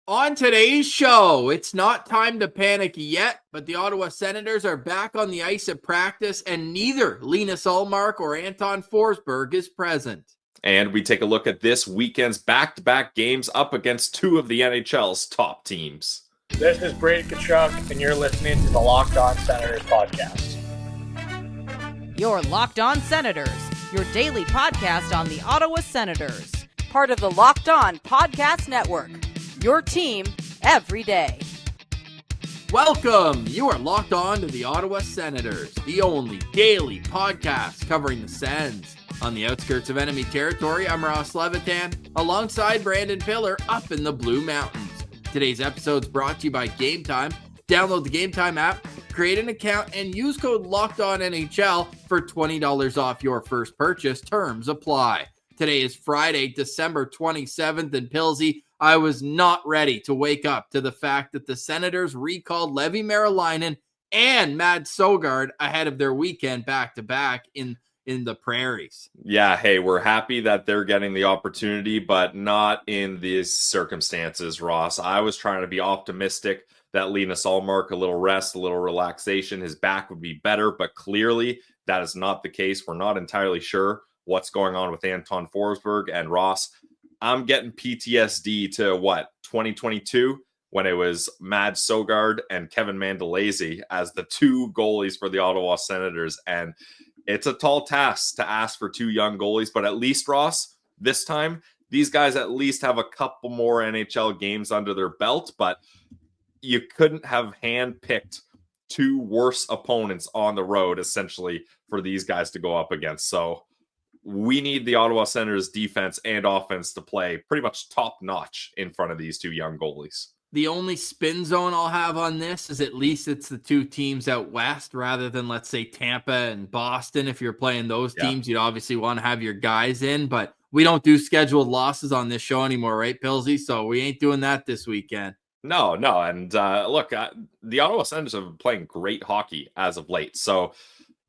On today's show, it's not time to panic yet, but the Ottawa Senators are back on the ice at practice, and neither Linus Ullmark or Anton Forsberg is present. And we take a look at this weekend's back-to-back games up against two of the NHL's top teams. This is Brady Tkachuk, and you're listening to the Locked On Senators podcast. You're Locked On Senators, your daily podcast on the Ottawa Senators. Part of the Locked On Podcast Network, your team every day. Welcome! You are locked on to the Ottawa Senators, the only daily podcast covering the Sens. On the outskirts of enemy territory, I'm Ross Levitan, alongside Brandon Piller up in the Blue Mountains. Today's episode is brought to you by Gametime. Download the Gametime app, create an account, and use code LOCKEDONNHL for $20 off your first purchase. Terms apply. Today is Friday, December 27th, and Pilsy, I was not ready to wake up to the fact that the Senators recalled Levi and Mads Søgaard ahead of their weekend back-to-back in the prairies. Yeah, hey, we're happy that they're getting the opportunity, but not in these circumstances, Ross. I was trying to be optimistic that Linus Ullmark, a little rest, a little relaxation, his back would be better, but clearly that is not the case. We're not entirely sure what's going on with Anton Forsberg. And Ross, I'm getting PTSD to 2022, when it was Mads Søgaard and Kevin Mandolese as the two goalies for the Ottawa Senators. And it's a tall task to ask for two young goalies, but at least, Ross, this time, these guys at least have a couple more NHL games under their belt, but you couldn't have handpicked two worse opponents on the road, essentially, for these guys to go up against. So we need the Ottawa Senators defense and offense to play pretty much top-notch in front of these two young goalies. The only spin zone I'll have on this is at least it's the two teams out west rather than, let's say, Tampa and Boston. If you're playing those teams, you'd obviously want to have your guys in, but we don't do scheduled losses on this show anymore, right, Pilsy? So we ain't doing that this weekend. No. And look, the Ottawa Senators have been playing great hockey as of late. So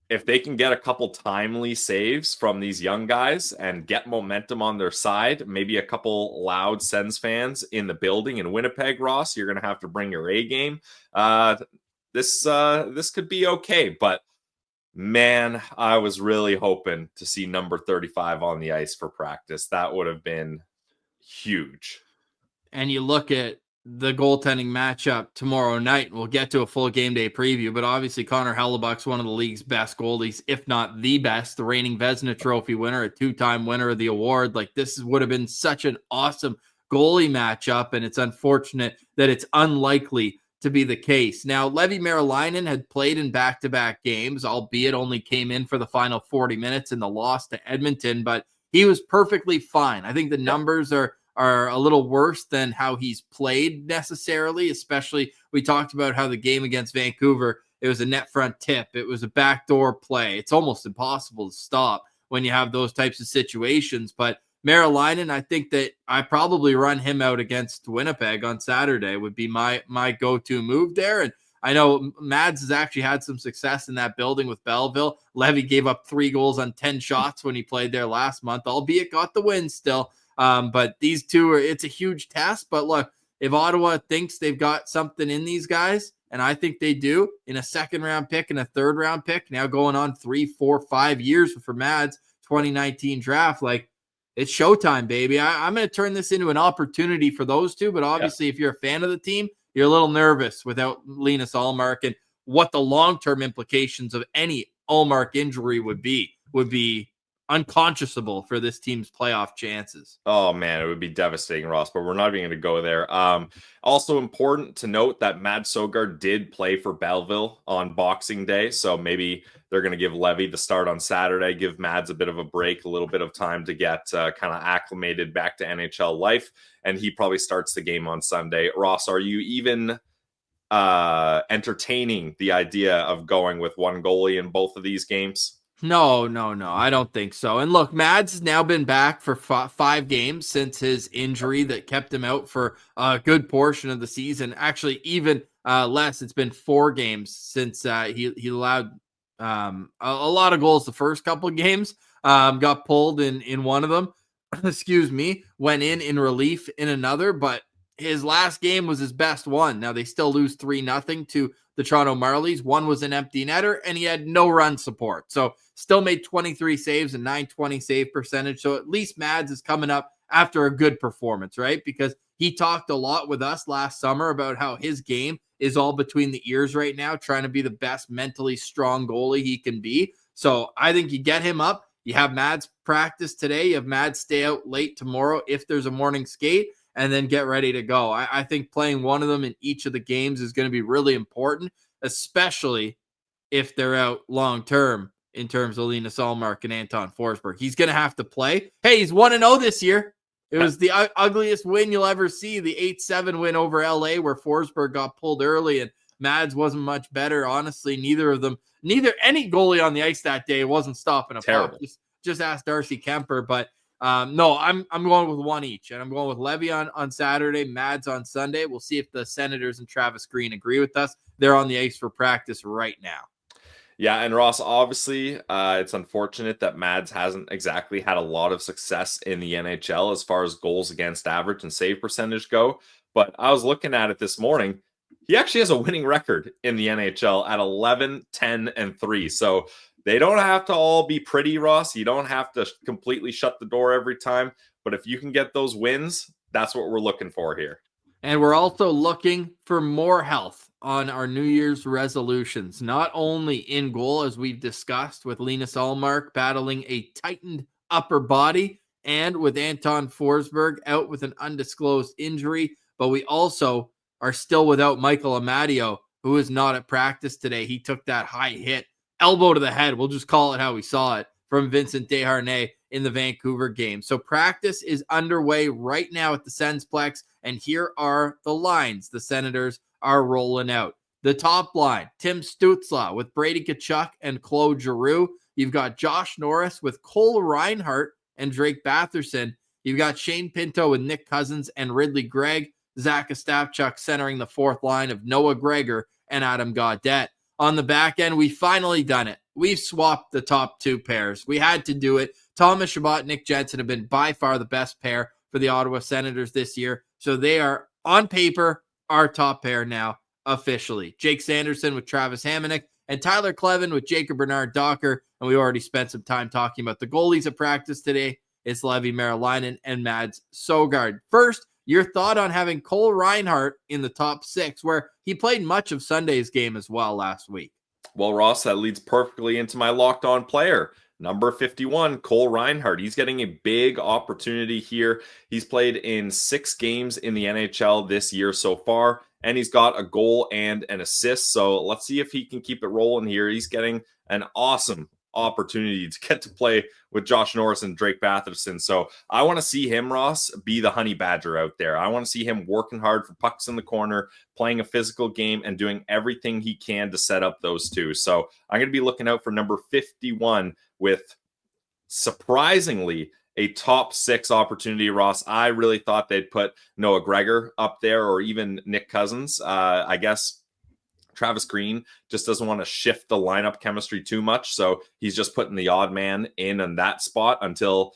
if they can get a couple timely saves from these young guys and get momentum on their side, maybe a couple loud Sens fans in the building in Winnipeg, Ross, you're going to have to bring your A game. This could be okay, but man, I was really hoping to see number 35 on the ice for practice. That would have been huge. And you look at the goaltending matchup tomorrow night. We'll get to a full game day preview, but obviously Connor Hellebuyck's one of the league's best goalies, if not the best, the reigning Vezina Trophy winner, a two-time winner of the award. Like, this would have been such an awesome goalie matchup, and it's unfortunate that it's unlikely to be the case. Now, Levi Meriläinen had played in back-to-back games, albeit only came in for the final 40 minutes in the loss to Edmonton, but he was perfectly fine. I think the numbers are a little worse than how he's played necessarily, especially we talked about how the game against Vancouver, it was a net front tip. It was a backdoor play. It's almost impossible to stop when you have those types of situations. But Meriläinen, I think that I probably run him out against Winnipeg on Saturday would be my go-to move there. And I know Mads has actually had some success in that building with Belleville. Levy gave up 3 goals on 10 shots when he played there last month, albeit got the win still. But these two it's a huge test. But look, if Ottawa thinks they've got something in these guys, and I think they do, in a second-round pick and a third-round pick, now going on 3, 4, 5 years for Mads, 2019 draft, like, it's showtime, baby. I'm going to turn this into an opportunity for those two. But obviously, if you're a fan of the team, you're a little nervous without Linus Ullmark, and what the long-term implications of any Ullmark injury would be unconscionable for this team's playoff chances. Oh man, it would be devastating, Ross, but we're not even going to go there. Also important to note that Mads Søgaard did play for Belleville on Boxing Day, so maybe they're going to give Levy the start on Saturday, give Mads a bit of a break, a little bit of time to get kind of acclimated back to NHL life, and he probably starts the game on Sunday. Ross, are you even entertaining the idea of going with one goalie in both of these games? No, I don't think so. And look, Mads has now been back for 5 games since his injury that kept him out for a good portion of the season. Actually, even less. It's been 4 games since he allowed a lot of goals the first couple of games. Got pulled in one of them. Excuse me. Went in relief in another. But his last game was his best one. Now they still lose 3-0 to the Toronto Marlies. One was an empty netter, and he had no run support. So still made 23 saves and 920 save percentage. So at least Mads is coming up after a good performance, right? Because he talked a lot with us last summer about how his game is all between the ears right now, trying to be the best mentally strong goalie he can be. So I think you get him up. You have Mads practice today. You have Mads stay out late tomorrow if there's a morning skate, and then get ready to go. I think playing one of them in each of the games is going to be really important, especially if they're out long-term in terms of Linus Ullmark and Anton Forsberg. He's going to have to play. Hey, he's 1-0 this year. It was the ugliest win you'll ever see, the 8-7 win over LA where Forsberg got pulled early and Mads wasn't much better. Honestly, any goalie on the ice that day wasn't stopping a puck. Just ask Darcy Kemper, but no, I'm going with one each, and I'm going with Levy on Saturday, Mads on Sunday. We'll see if the Senators and Travis Green agree with us. They're on the ice for practice right now. Yeah, and Ross, obviously, it's unfortunate that Mads hasn't exactly had a lot of success in the NHL as far as goals against average and save percentage go. But I was looking at it this morning. He actually has a winning record in the NHL at 11, 10, and 3. So they don't have to all be pretty, Ross. You don't have to completely shut the door every time. But if you can get those wins, that's what we're looking for here. And we're also looking for more health on our New Year's resolutions, not only in goal, as we've discussed with Linus Ullmark battling a tightened upper body and with Anton Forsberg out with an undisclosed injury, but we also are still without Michael Amadio, who is not at practice today. He took that high hit, elbow to the head. We'll just call it how we saw it from Vincent Desharnais in the Vancouver game. So practice is underway right now at the Sensplex, and here are the lines the Senators are rolling out. The top line, Tim Stützle with Brady Tkachuk and Claude Giroux. You've got Josh Norris with Cole Reinhardt and Drake Batherson. You've got Shane Pinto with Nick Cousins and Ridley Gregg. Zach Ostapchuk centering the fourth line of Noah Gregor and Adam Gaudette. On the back end, we finally done it. We've swapped the top two pairs. We had to do it. Thomas Chabot, Nick Jensen have been by far the best pair for the Ottawa Senators this year. So they are, on paper, our top pair now officially. Jake Sanderson with Travis Hamonic and Tyler Clevin with Jacob Bernard Docker. And we already spent some time talking about the goalies at practice today. It's Levi Merrilainen and Mads Sogard. First, your thought on having Cole Reinhardt in the top six, where he played much of Sunday's game as well last week. Well, Ross, that leads perfectly into my locked on player. Number 51, Cole Reinhardt. He's getting a big opportunity here. He's played in 6 games in the NHL this year so far, and he's got a goal and an assist. So let's see if he can keep it rolling here. He's getting an awesome opportunity to get to play with Josh Norris and Drake Batherson. So I want to see him, Ross, be the honey badger out there. I want to see him working hard for pucks in the corner, playing a physical game, and doing everything he can to set up those two. So I'm going to be looking out for number 51 with, surprisingly, a top 6 opportunity, Ross. I really thought they'd put Noah Gregor up there or even Nick Cousins. I guess Travis Green just doesn't want to shift the lineup chemistry too much. So he's just putting the odd man in on that spot until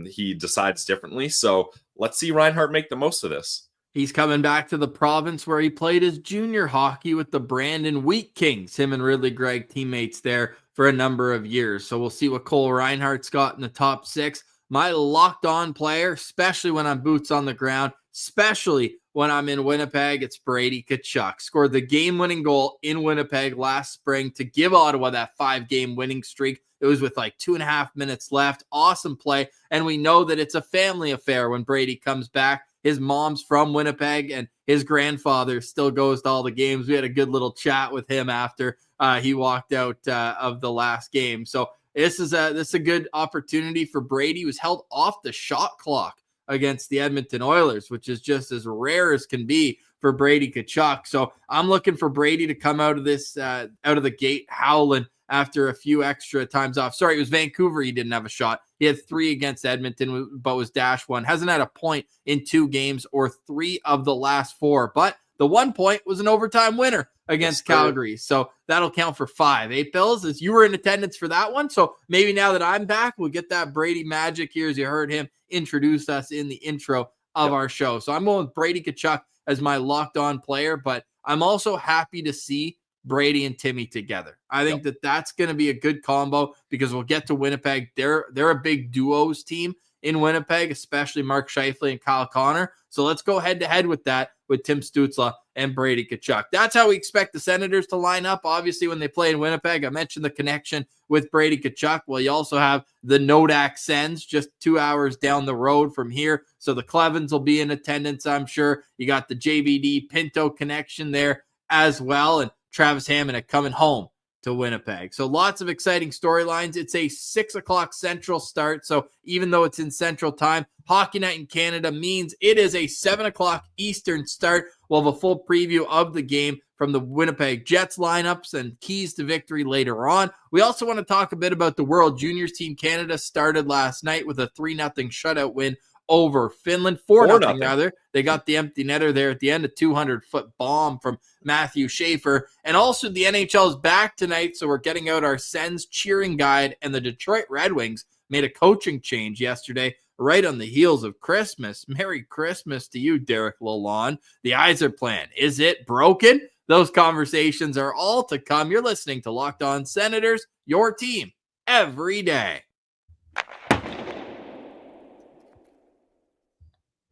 he decides differently. So let's see Reinhardt make the most of this. He's coming back to the province where he played his junior hockey with the Brandon Wheat Kings. Him and Ridley Gregg teammates there for a number of years. So we'll see what Cole Reinhardt's got in the top 6. My locked on player, especially when I'm boots on the ground, especially when I'm in Winnipeg, it's Brady Tkachuk. Scored the game-winning goal in Winnipeg last spring to give Ottawa that 5-game winning streak. It was with like 2.5 minutes left. Awesome play. And we know that it's a family affair when Brady comes back. His mom's from Winnipeg, and his grandfather still goes to all the games. We had a good little chat with him after he walked out of the last game. So this is a good opportunity for Brady. He was held off the shot clock against the Edmonton Oilers, which is just as rare as can be for Brady Tkachuk. So I'm looking for Brady to come out of this, out of the gate howling after a few extra times off. Sorry, it was Vancouver. He didn't have a shot. He had 3 against Edmonton, but was dash 1. Hasn't had a point in 2 games or 3 of the last 4. But the 1 point was an overtime winner against Calgary. So that'll count for 5. 8 Bills, as you were in attendance for that one. So maybe now that I'm back, we'll get that Brady magic here, as you heard him introduce us in the intro of our show. So I'm going with Brady Tkachuk as my locked on player, but I'm also happy to see Brady and Timmy together. I think that that's going to be a good combo because we'll get to Winnipeg. They're a big duos team in Winnipeg, especially Mark Scheifele and Kyle Connor. So let's go head to head with that with Tim Stützle and Brady Tkachuk. That's how we expect the Senators to line up. Obviously, when they play in Winnipeg, I mentioned the connection with Brady Tkachuk. Well, you also have the Nodak Sens just 2 hours down the road from here. So the Clevens will be in attendance, I'm sure. You got the JVD Pinto connection there as well. And Travis Hammond coming home to Winnipeg. So lots of exciting storylines. It's a 6 o'clock Central start. So even though it's in Central Time, Hockey Night in Canada means it is a 7 o'clock Eastern start. We'll have a full preview of the game from the Winnipeg Jets lineups and keys to victory later on. We also want to talk a bit about the World Juniors team. Canada started last night with a 3-0 shutout win over Finland. 4-0 rather. They got the empty netter there at the end, a 200-foot bomb from Matthew Schaefer. And also the NHL is back tonight, so we're getting out our Sens cheering guide, and the Detroit Red Wings made a coaching change yesterday right on the heels of Christmas. Merry Christmas to you, Derek Lalonde. The Yzer plan, is it broken? Those conversations are all to come. You're listening to Locked On Senators, your team every day.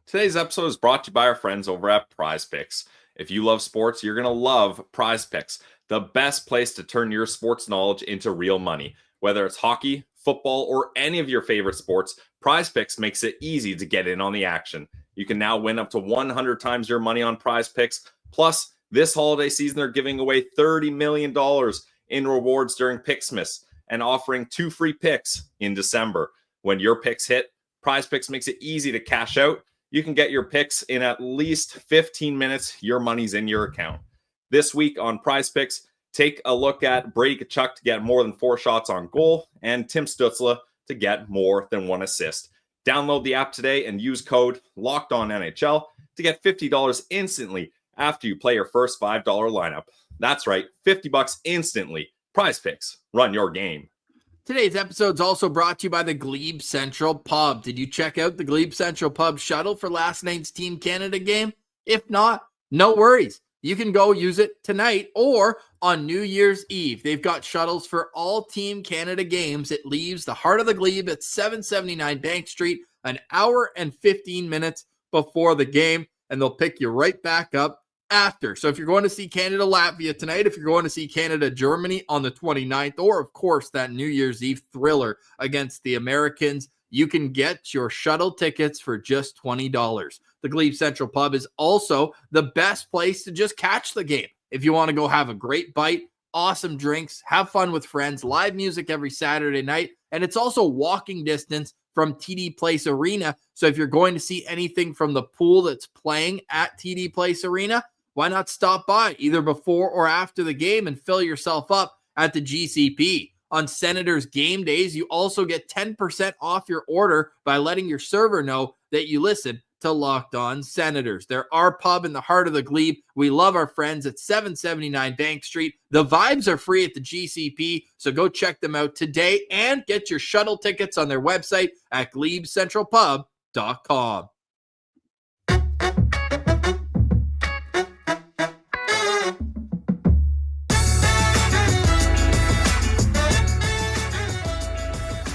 Today's episode is brought to you by our friends over at Prize Picks. If you love sports, you're going to love Prize Picks, the best place to turn your sports knowledge into real money. Whether it's hockey, football, or any of your favorite sports, Prize Picks makes it easy to get in on the action. You can now win up to 100 times your money on Prize Picks. Plus, this holiday season, they're giving away $30 million in rewards during Picksmas and offering 2 free picks in December. When your picks hit, Prize Picks makes it easy to cash out. You can get your picks in at least 15 minutes. Your money's in your account. This week on Prize Picks, take a look at Brady Tkachuk to get more than 4 shots on goal and Tim Stützle to get more than 1 assist. Download the app today and use code LOCKEDONNHL to get $50 instantly after you play your first $5 lineup. That's right, $50 instantly. Prize Picks, run your game. Today's episode is also brought to you by the GLEBE Central Pub. Did you check out the GLEBE Central Pub shuttle for last night's Team Canada game? If not, no worries. You can go use it tonight or on New Year's Eve. They've got shuttles for all Team Canada games. It leaves the heart of the Glebe at 779 Bank Street an hour and 15 minutes before the game, and they'll pick you right back up after. So if you're going to see Canada-Latvia tonight, if you're going to see Canada-Germany on the 29th, or of course that New Year's Eve thriller against the Americans, you can get your shuttle tickets for just $20. The Glebe Central Pub is also the best place to just catch the game. If you want to go have a great bite, awesome drinks, have fun with friends, live music every Saturday night, and it's also walking distance from TD Place Arena. So if you're going to see anything from the pool that's playing at TD Place Arena, why not stop by either before or after the game and fill yourself up at the GCP? On Senators game days, you also get 10% off your order by letting your server know that you listen to Locked On Senators. They're our pub in the heart of the Glebe. We love our friends at 779 Bank Street. The vibes are free at the GCP, so go check them out today and get your shuttle tickets on their website at GlebeCentralPub.com.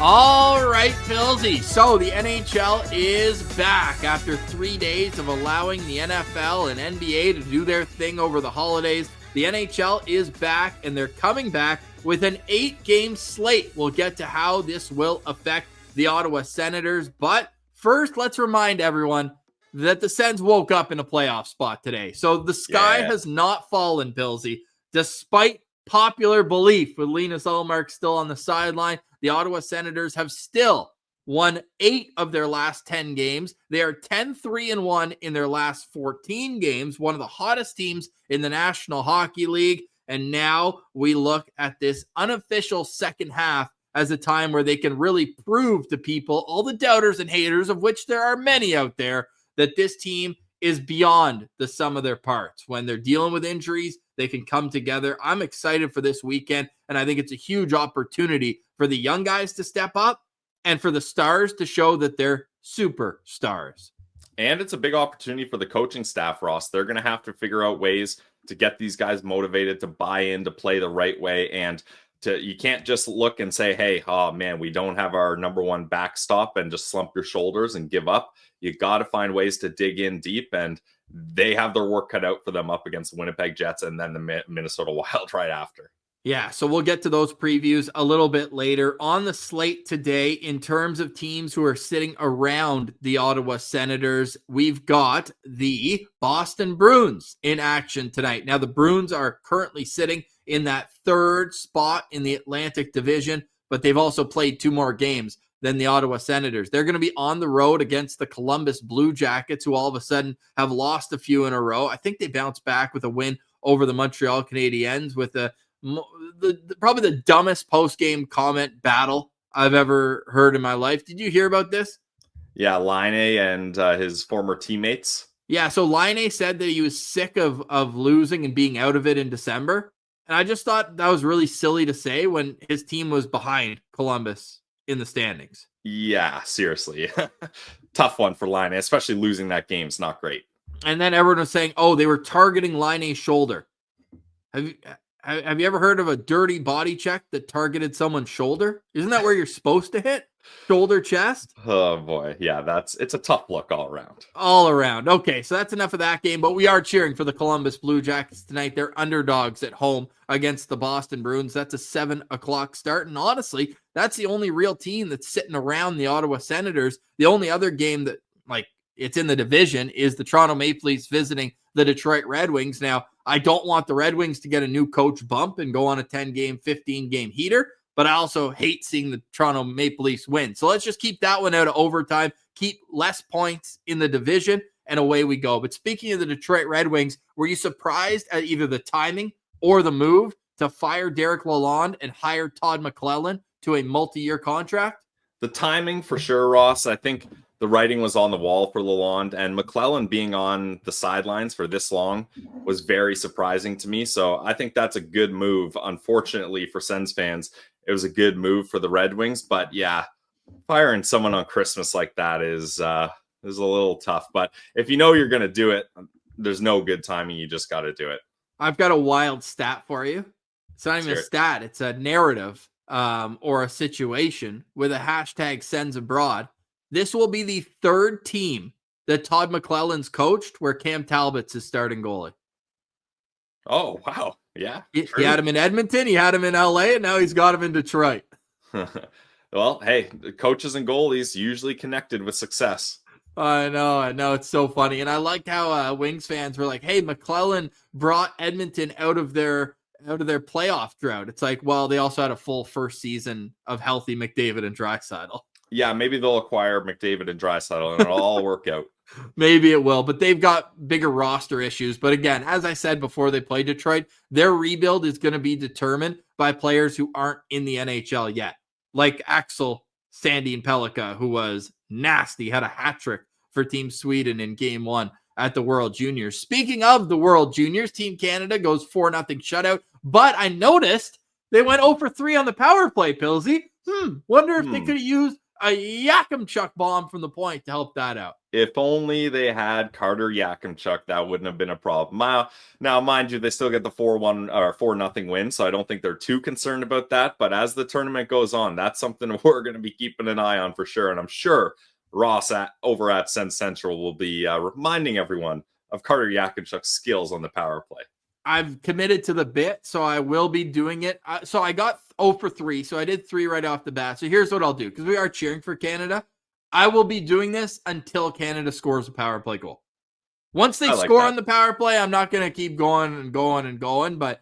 All right, Pilsy. So the NHL is back after 3 days of allowing the NFL and NBA to do their thing over the holidays. The NHL is back, and they're coming back with an 8-game slate. We'll get to how this will affect the Ottawa Senators. But first, let's remind everyone that the Sens woke up in a playoff spot today. So the sky has not fallen, Pilsy, despite popular belief with Linus Ullmark still on the sideline. The Ottawa Senators have still won 8 of their last 10 games. They are 10-3-1 in their last 14 games, one of the hottest teams in the National Hockey League. And now we look at this unofficial second half as a time where they can really prove to people, all the doubters and haters, of which there are many out there, that this team is beyond the sum of their parts. When they're dealing with injuries, they can come together. I'm excited for this weekend, and I think it's a huge opportunity for the young guys to step up and for the stars to show that they're superstars. And it's a big opportunity for the coaching staff, Ross. They're going to have to figure out ways to get these guys motivated to buy in, to play the right way. And you can't just look and say, hey, oh man, we don't have our number one backstop, and just slump your shoulders and give up. You got to find ways to dig in deep, and they have their work cut out for them up against the Winnipeg Jets and then the Minnesota Wild right after. Yeah, so we'll get to those previews a little bit later. On the slate today, in terms of teams who are sitting around the Ottawa Senators, we've got the Boston Bruins in action tonight. Now, the Bruins are currently sitting in that third spot in the Atlantic Division, but they've also played 2 more games than the Ottawa Senators. They're going to be on the road against the Columbus Blue Jackets, who all of a sudden have lost a few in a row. I think they bounced back with a win over the Montreal Canadiens with probably the dumbest post-game comment battle I've ever heard in my life. Did you hear about this? Yeah, Line and his former teammates. Yeah, so Line said that he was sick of losing and being out of it in December. And I just thought that was really silly to say when his team was behind Columbus in the standings. Yeah, seriously. Tough one for Line, especially losing that game is not great. And then everyone was saying, oh, they were targeting Line's shoulder. Have you ever heard of a dirty body check that targeted someone's shoulder? Isn't that where you're supposed to hit? Shoulder, chest? Oh boy. Yeah, it's a tough look all around. All around. Okay, so that's enough of that game, but we are cheering for the Columbus Blue Jackets tonight. They're underdogs at home against the Boston Bruins. That's a 7:00 start. And honestly, that's the only real team that's sitting around the Ottawa Senators. The only other game that, it's in the division is the Toronto Maple Leafs visiting the Detroit Red Wings. Now, I don't want the Red Wings to get a new coach bump and go on a 10-game, 15-game heater, but I also hate seeing the Toronto Maple Leafs win. So let's just keep that one out of overtime, keep less points in the division, and away we go. But speaking of the Detroit Red Wings, were you surprised at either the timing or the move to fire Derek Lalonde and hire Todd McClellan to a multi-year contract? The timing for sure, Ross. I think the writing was on the wall for Lalonde, and McClellan being on the sidelines for this long was very surprising to me. So I think that's a good move. Unfortunately for Sens fans, it was a good move for the Red Wings. But yeah, firing someone on Christmas like that is a little tough. But if you know you're going to do it, there's no good timing. You just got to do it. I've got a wild stat for you. It's not even a stat. It's a narrative or a situation with a hashtag Sens Abroad. This will be the third team that Todd McClellan's coached where Cam Talbot's his starting goalie. Oh, wow. Yeah. He had him in Edmonton, he had him in LA, and now he's got him in Detroit. Well, hey, coaches and goalies usually connected with success. I know. It's so funny. And I liked how Wings fans were like, hey, McClellan brought Edmonton out of their playoff drought. It's like, well, they also had a full first season of healthy McDavid and Draisaitl. Yeah, maybe they'll acquire McDavid and Draisaitl and it'll all work out. Maybe it will, but they've got bigger roster issues. But again, as I said before they play Detroit, their rebuild is going to be determined by players who aren't in the NHL yet. Like Axel Sandin Pellikka, who was nasty, had a hat trick for Team Sweden in Game 1 at the World Juniors. Speaking of the World Juniors, Team Canada goes 4-0 shutout, but I noticed they went 0-for-3 on the power play, Pilsy. Wonder if they could have used a Yakimchuk bomb from the point to help that out. If only they had Carter Yakimchuk, that wouldn't have been a problem. Now, mind you, they still get the 4-1 or 4-0 win, so I don't think they're too concerned about that. But as the tournament goes on, that's something we're going to be keeping an eye on for sure. And I'm sure Ross over at Sens Central will be reminding everyone of Carter Yakimchuk's skills on the power play. I've committed to the bit, so I will be doing it. So I got 0-for-3, so I did 3 right off the bat. So here's what I'll do, because we are cheering for Canada. I will be doing this until Canada scores a power play goal. Once they score on the power play, I'm not going to keep going and going and going, but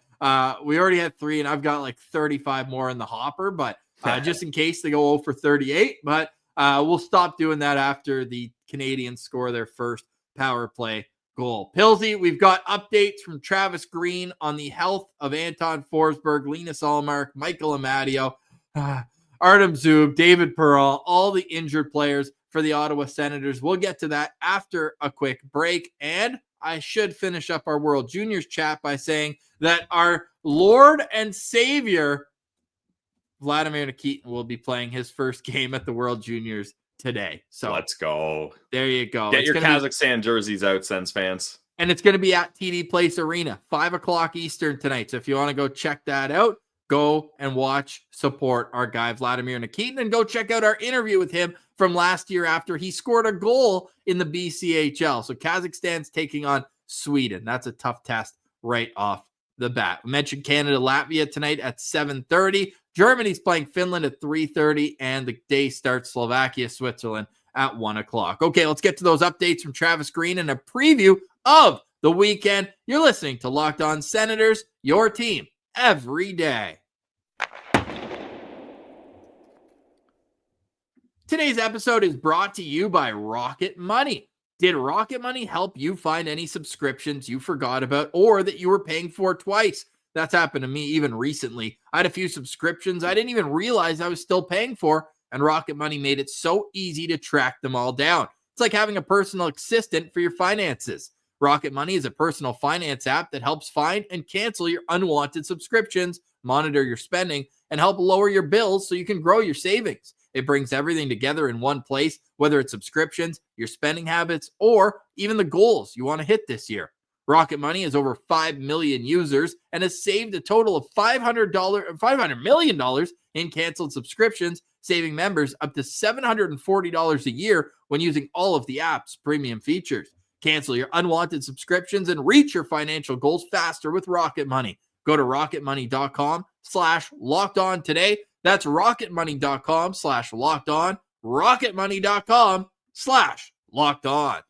we already had 3, and I've got like 35 more in the hopper, but just in case they go 0-for-38, but we'll stop doing that after the Canadians score their first power play goal. Pilsy, we've got updates from Travis Green on the health of Anton Forsberg, Linus Ullmark, Michael Amadio, Artem Zub, David Perreault, all the injured players for the Ottawa Senators. We'll get to that after a quick break. And I should finish up our World Juniors chat by saying that our Lord and Savior, Vladimir Nikitin, will be playing his first game at the World Juniors today. So let's go. There you go. Get your Kazakhstan jerseys out, Sens fans. And it's going to be at TD Place Arena, 5 o'clock Eastern tonight. So if you want to go check that out, go and watch, support our guy Vladimir Nikitin, and go check out our interview with him from last year after he scored a goal in the BCHL. So Kazakhstan's taking on Sweden. That's a tough test right off the bat. We mentioned Canada, Latvia tonight at 7:30. Germany's playing Finland at 3:30, and the day starts Slovakia, Switzerland at 1 o'clock. Okay, let's get to those updates from Travis Green and a preview of the weekend. You're listening to Locked On Senators, your team every day. Today's episode is brought to you by Rocket Money. Did Rocket Money help you find any subscriptions you forgot about or that you were paying for twice? That's happened to me even recently. I had a few subscriptions I didn't even realize I was still paying for, and Rocket Money made it so easy to track them all down. It's like having a personal assistant for your finances. Rocket Money is a personal finance app that helps find and cancel your unwanted subscriptions, monitor your spending, and help lower your bills so you can grow your savings. It brings everything together in one place, whether it's subscriptions, your spending habits, or even the goals you want to hit this year. Rocket Money has over 5 million users and has saved a total of $500 million in canceled subscriptions, saving members up to $740 a year when using all of the app's premium features. Cancel your unwanted subscriptions and reach your financial goals faster with Rocket Money. Go to rocketmoney.com/lockedon today. That's rocketmoney.com/lockedon. rocketmoney.com/lockedon.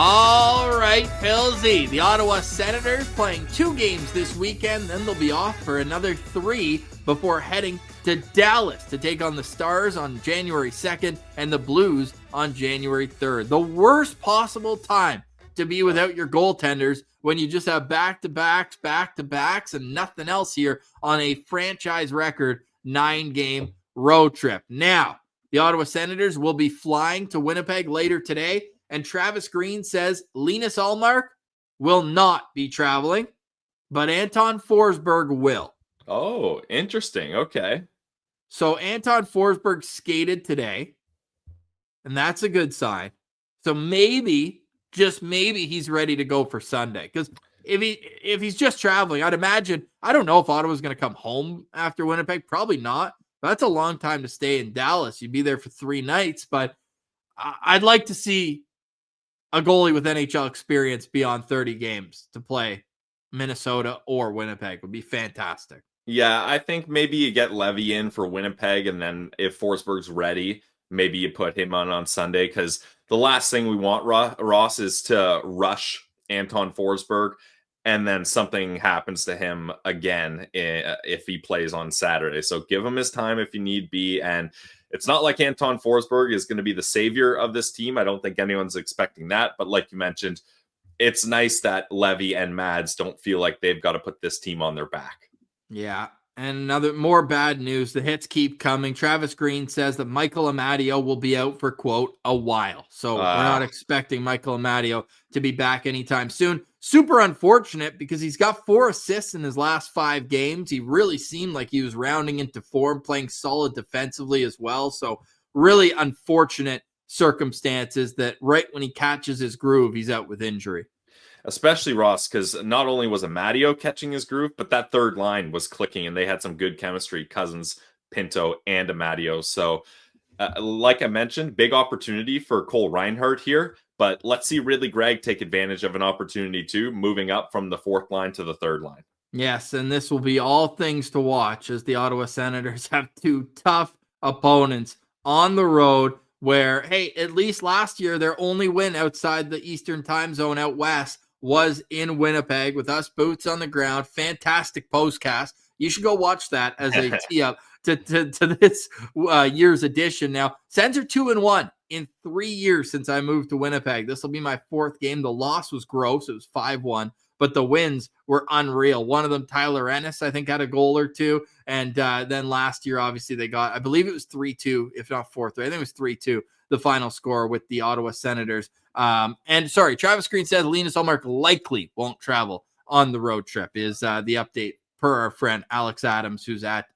All right, Pilsy. The Ottawa Senators playing 2 games this weekend, then they'll be off for another 3 before heading to Dallas to take on the Stars on January 2nd and the Blues on January 3rd. The worst possible time to be without your goaltenders when you just have back-to-backs, and nothing else here on a franchise record 9-game road trip. Now, the Ottawa Senators will be flying to Winnipeg later today, and Travis Green says Linus Ullmark will not be traveling, but Anton Forsberg will. Oh, interesting. Okay. So Anton Forsberg skated today, and that's a good sign. So maybe, just maybe, he's ready to go for Sunday. Because if he's just traveling, I'd imagine, I don't know if Ottawa's going to come home after Winnipeg. Probably not. But that's a long time to stay in Dallas. You'd be there for 3 nights. But I'd like to see a goalie with NHL experience beyond 30 games to play Minnesota or Winnipeg. Would be fantastic. Yeah, I think maybe you get Levy in for Winnipeg, and then if Forsberg's ready, maybe you put him on Sunday, because the last thing we want, Ross, is to rush Anton Forsberg, and then something happens to him again if he plays on Saturday. So give him his time if you need be, and it's not like Anton Forsberg is going to be the savior of this team. I don't think anyone's expecting that, but like you mentioned, it's nice that Levy and Mads don't feel like they've got to put this team on their back. Yeah, and more bad news. The hits keep coming. Travis Green says that Michael Amadio will be out for, quote, a while. So we're not expecting Michael Amadio to be back anytime soon. Super unfortunate because he's got 4 assists in his last 5 games. He really seemed like he was rounding into form, playing solid defensively as well. So really unfortunate circumstances that right when he catches his groove, he's out with injury. Especially Ross, because not only was Amadio catching his groove, but that third line was clicking, and they had some good chemistry, Cousins, Pinto, and Amadio. So, like I mentioned, big opportunity for Cole Reinhardt here, but let's see Ridley Gregg take advantage of an opportunity too, moving up from the 4th line to the 3rd line. Yes, and this will be all things to watch as the Ottawa Senators have 2 tough opponents on the road where, hey, at least last year, their only win outside the Eastern time zone out west was in Winnipeg with us boots on the ground. Fantastic postcast. You should go watch that as a tee up to this year's edition. Now, Sens are 2-1 in 3 years since I moved to Winnipeg. This will be my 4th game. The loss was gross. It was 5-1. but the wins were unreal. One of them, Tyler Ennis, I think had a goal or two. And then last year, obviously they got, I believe it was 3-2, if not 4-3. I think it was 3-2, the final score with the Ottawa Senators. And sorry, Travis Green says Linus Ullmark likely won't travel on the road trip is the update per our friend Alex Adams, who's at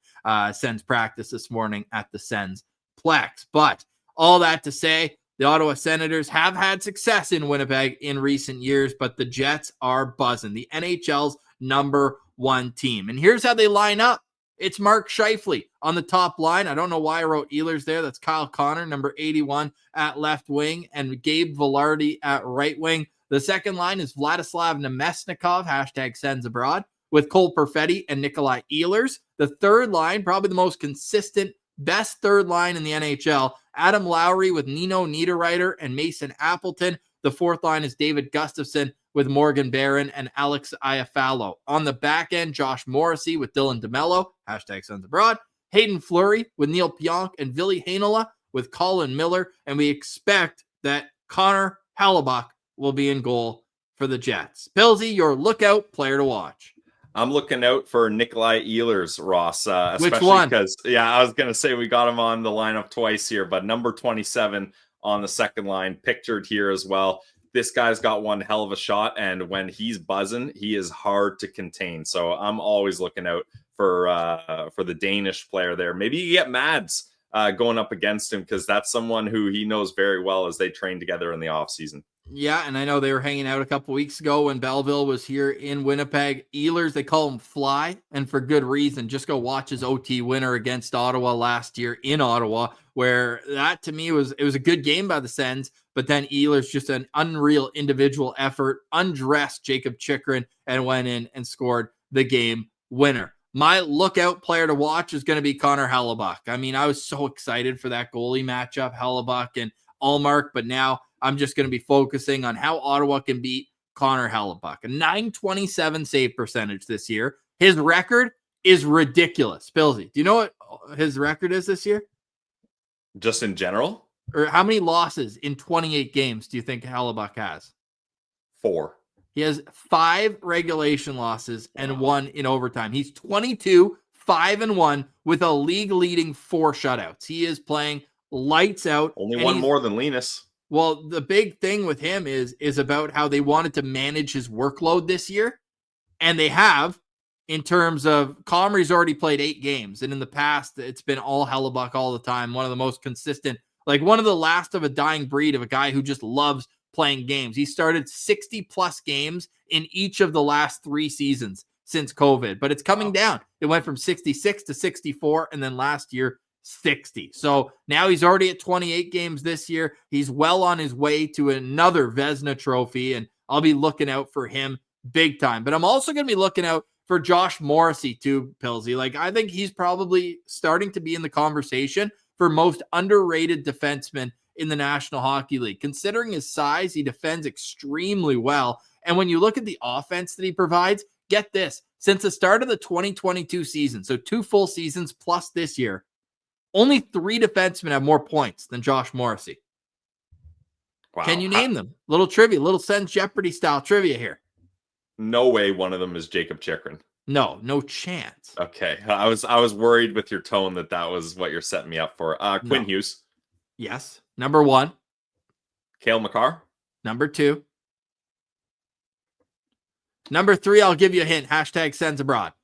Sens practice this morning at the Sens Plex. But all that to say, the Ottawa Senators have had success in Winnipeg in recent years, but the Jets are buzzing. The NHL's number one team. And here's how they line up. It's Mark Scheifele on the top line. I don't know why I wrote Ehlers there. That's Kyle Connor, number 81 at left wing, and Gabe Vilardi at right wing. The second line is Vladislav Nemesnikov, hashtag Sens Abroad, with Cole Perfetti and Nikolai Ehlers. The third line, probably the most consistent, best third line in the NHL, Adam Lowry with Nino Niederreiter and Mason Appleton. The fourth line is David Gustafson with Morgan Barron and Alex Iafallo. On the back end, Josh Morrissey with Dylan DeMello, hashtag Sens Abroad, Hayden Fleury with Neil Pionk and Ville Heinola with Colin Miller. And we expect that Connor Hellebuyck will be in goal for the Jets. Pilsy, your lookout player to watch. I'm looking out for Nikolai Ehlers, Ross. Which one? Because, I was going to say we got him on the lineup twice here, but number 27 on the second line, pictured here as well. This guy's got one hell of a shot, and when he's buzzing, he is hard to contain. So I'm always looking out for the Danish player there. Maybe you get Mads going up against him, because that's someone who he knows very well as they train together in the offseason. Yeah, and I know they were hanging out a couple weeks ago when Belleville was here in Winnipeg. Ehlers, they call him Fly, and for good reason. Just go watch his OT winner against Ottawa last year in Ottawa, where that to me it was a good game by the Sens, but then Ehlers, just an unreal individual effort, undressed Jacob Chikrin and went in and scored the game winner. My lookout player to watch is going to be Connor Hellebuyck. I mean, I was so excited for that goalie matchup, Hellebuyck and Ullmark, but now I'm just going to be focusing on how Ottawa can beat Connor Hellebuyck. A .927 save percentage this year. His record is ridiculous. Pilsy, do you know what his record is this year? Just in general? Or how many losses in 28 games do you think Hellebuyck has? 4. He has 5 regulation losses and 1 in overtime. He's 22, 5-1 with a league-leading 4 shutouts. He is playing lights out. Only one more than Linus. Well, the big thing with him is about how they wanted to manage his workload this year. And they have, in terms of Comrie's already played 8 games. And in the past, it's been all Hellebuyck all the time. One of the most consistent, like one of the last of a dying breed of a guy who just loves playing games. He started 60 plus games in each of the last 3 seasons since COVID, but it's coming down. It went from 66 to 64. And then last year, 60. So now he's already at 28 games this year. He's well on his way to another Vezina trophy, and I'll be looking out for him big time. But I'm also going to be looking out for Josh Morrissey too, Pilsy. Like, I think he's probably starting to be in the conversation for most underrated defenseman in the National Hockey League. Considering his size, he defends extremely well. And when you look at the offense that he provides, get this, since the start of the 2022 season, so 2 full seasons plus this year, only 3 defensemen have more points than Josh Morrissey. Wow. Can you name them? Little trivia, little Sens Jeopardy style trivia here. No way one of them is Jacob Chikrin. No chance. Okay. I was worried with your tone that was what you're setting me up for. Quinn Hughes. Yes. Number 1. Cale Makar. Number 2. Number 3, I'll give you a hint. Hashtag Sens Abroad.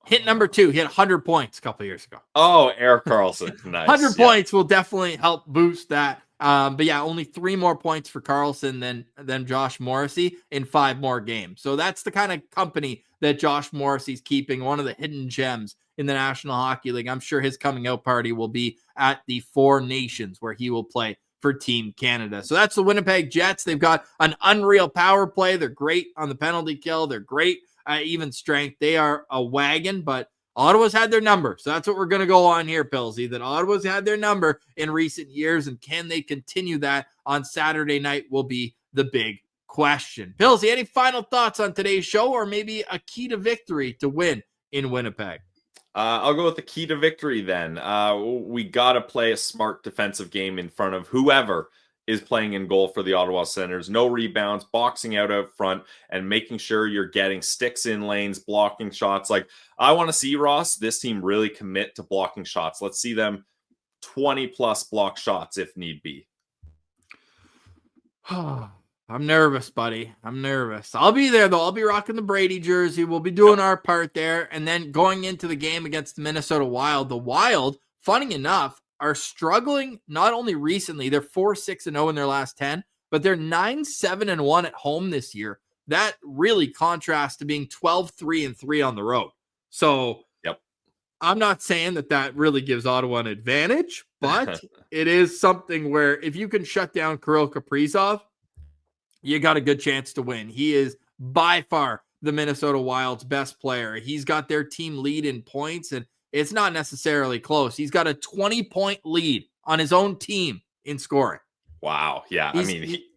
Hit number 2, he had 100 points a couple years ago. Oh, Erik Karlsson. Nice. 100 points will definitely help boost that. But yeah, only 3 more points for Karlsson than Josh Morrissey in 5 more games. So that's the kind of company that Josh Morrissey's keeping, one of the hidden gems in the National Hockey League. I'm sure his coming out party will be at the 4 Nations where he will play for Team Canada. So that's the Winnipeg Jets. They've got an unreal power play. They're great on the penalty kill. They're great even strength. They are a wagon, but Ottawa's had their number. So that's what we're going to go on here, Pilsy, that Ottawa's had their number in recent years, and can they continue that on Saturday night will be the big question. Pilsy, any final thoughts on today's show, or maybe a key to victory to win in Winnipeg? I'll go with the key to victory then. We got to play a smart defensive game in front of whoever is playing in goal for the Ottawa Senators. No rebounds, boxing out front, and making sure you're getting sticks in lanes, blocking shots. Like, I want to see, Ross, this team really commit to blocking shots. Let's see them 20 plus block shots if need be. I'm nervous, buddy. I'm nervous. I'll be there, though. I'll be rocking the Brady jersey. We'll be doing our part there. And then going into the game against the Minnesota Wild, the Wild, funny enough, are struggling not only recently, they're 4-6-0 in their last 10, but they're 9-7-1 at home this year. That really contrasts to being 12-3-3 on the road. So I'm not saying that really gives Ottawa an advantage, but it is something where if you can shut down Kirill Kaprizov, you got a good chance to win. He is by far the Minnesota Wild's best player. He's got their team lead in points, and it's not necessarily close. He's got a 20-point lead on his own team in scoring. Wow. Yeah.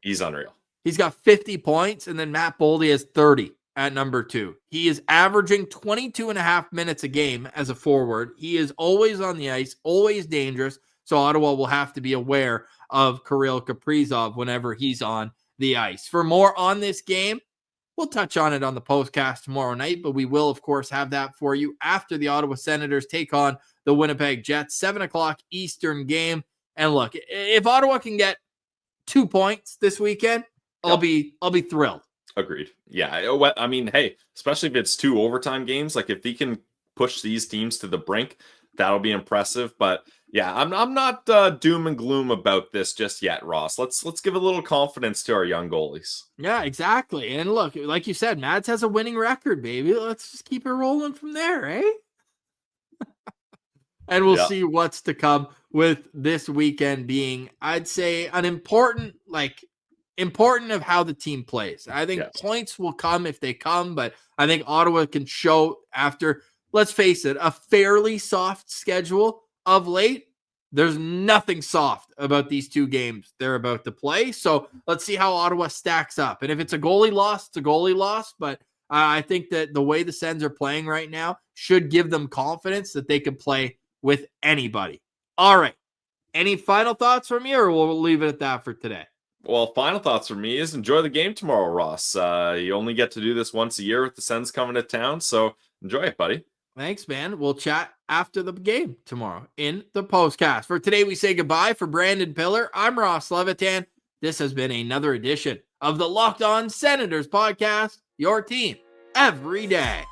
He's unreal. He's got 50 points, and then Matt Boldy has 30 at number 2. He is averaging 22 and a half minutes a game as a forward. He is always on the ice, always dangerous. So Ottawa will have to be aware of Kirill Kaprizov whenever he's on the ice. For more on this game, we'll touch on it on the postcast tomorrow night, but we will, of course, have that for you after the Ottawa Senators take on the Winnipeg Jets, 7 o'clock Eastern game. And look, if Ottawa can get 2 points this weekend, I'll be thrilled. Agreed. Yeah. I mean, hey, especially if it's 2 overtime games, like if he can push these teams to the brink, that'll be impressive. But yeah, I'm not doom and gloom about this just yet, Ross. Let's give a little confidence to our young goalies. Yeah, exactly. And look, like you said, Mads has a winning record, baby. Let's just keep it rolling from there, eh? And we'll see what's to come with this weekend being, I'd say, an important of how the team plays. I think points will come if they come, but I think Ottawa can show after, let's face it, a fairly soft schedule of late. There's nothing soft about these 2 games they're about to play. So let's see how Ottawa stacks up. And if it's a goalie loss, it's a goalie loss. But I think that the way the Sens are playing right now should give them confidence that they can play with anybody. All right. Any final thoughts from you, or we'll leave it at that for today? Well, final thoughts from me is enjoy the game tomorrow, Ross. You only get to do this once a year with the Sens coming to town, so enjoy it, buddy. Thanks, man. We'll chat after the game tomorrow in the postcast. For today, we say goodbye. For Brandon Piller, I'm Ross Levitan. This has been another edition of the Locked On Senators podcast, your team every day.